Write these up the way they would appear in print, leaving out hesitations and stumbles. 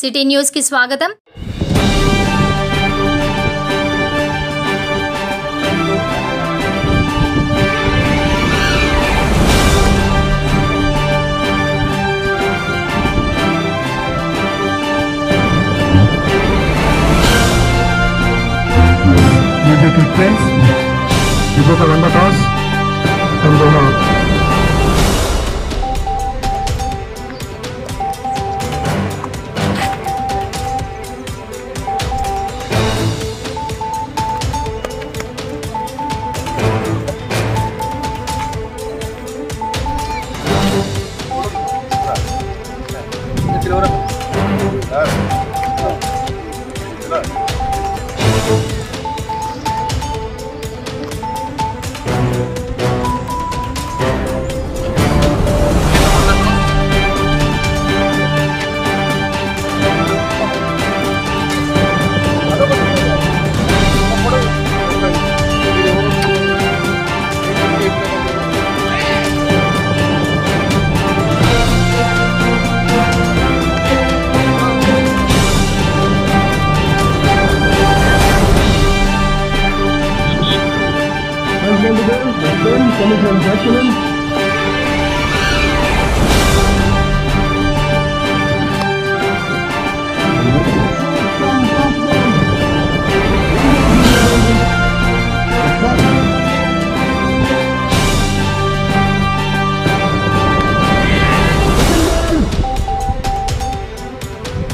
City news కి స్వాగతం। Friends, you go for run the toss and go out. Coming from Jacqueline.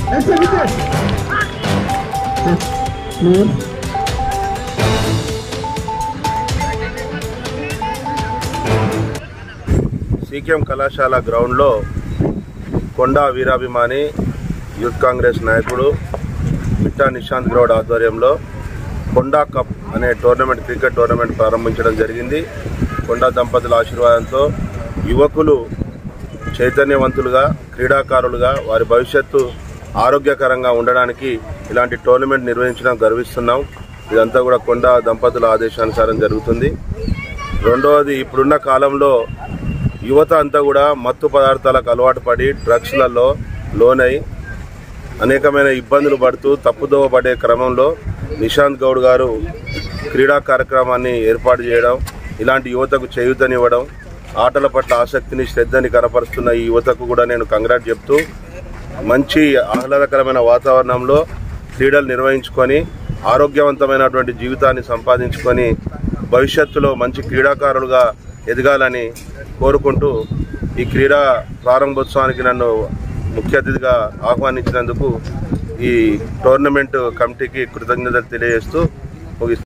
That's a wicket. Clear. सीकेएम కళాశాల గ్రౌండ్లో కొండా వీరాభిమాని youth Congress నాయకుడు మిట్టా నిశాంత్ గౌడ్ ఆధ్వర్యంలో కొండా cup అనే టోర్నమెంట్ క్రికెట్ టోర్నమెంట్ ప్రారంభించడం జరిగింది। కొండా దంపతుల ఆశీర్వాదంతో యువకులు చైతన్యవంతులుగా క్రీడాకారులుగా వారి భవిష్యత్తు ఆరోగ్యకరంగా ఉండడానికి ఇలాంటి టోర్నమెంట్ నిర్వహించడం గర్విస్తున్నాం। ఇదంతా కూడా కొండా దంపతుల ఆదేశానుసారం జరుగుతుంది। రెండవది, ఇప్పుడున్న కాలంలో యువత అంతా కూడా మత్తు పదార్థాలకు అలవాటు పడి డ్రగ్స్లలో లోనై అనేకమైన ఇబ్బందులు పడుతూ తప్పుదోవ పడే క్రమంలో నిశాంత్ గౌడ్ గారు క్రీడా కార్యక్రమాన్ని ఏర్పాటు చేయడం, ఇలాంటి యువతకు చేయూతనివ్వడం, ఆటల పట్ల ఆసక్తిని శ్రద్ధని కనపరుస్తున్న ఈ యువతకు కూడా నేను కంగ్రాట్ చెప్తూ మంచి ఆహ్లాదకరమైన వాతావరణంలో క్రీడలు నిర్వహించుకొని ఆరోగ్యవంతమైనటువంటి జీవితాన్ని సంపాదించుకొని భవిష్యత్తులో మంచి క్రీడాకారులుగా ఎదగాలని కోరుకుంటూ ఈ క్రీడా ప్రారంభోత్సవానికి నన్ను ముఖ్య అతిథిగా ఆహ్వానించినందుకు ఈ టోర్నమెంట్ కమిటీకి కృతజ్ఞతలు తెలియజేస్తూ ముగిస్తున్నాను।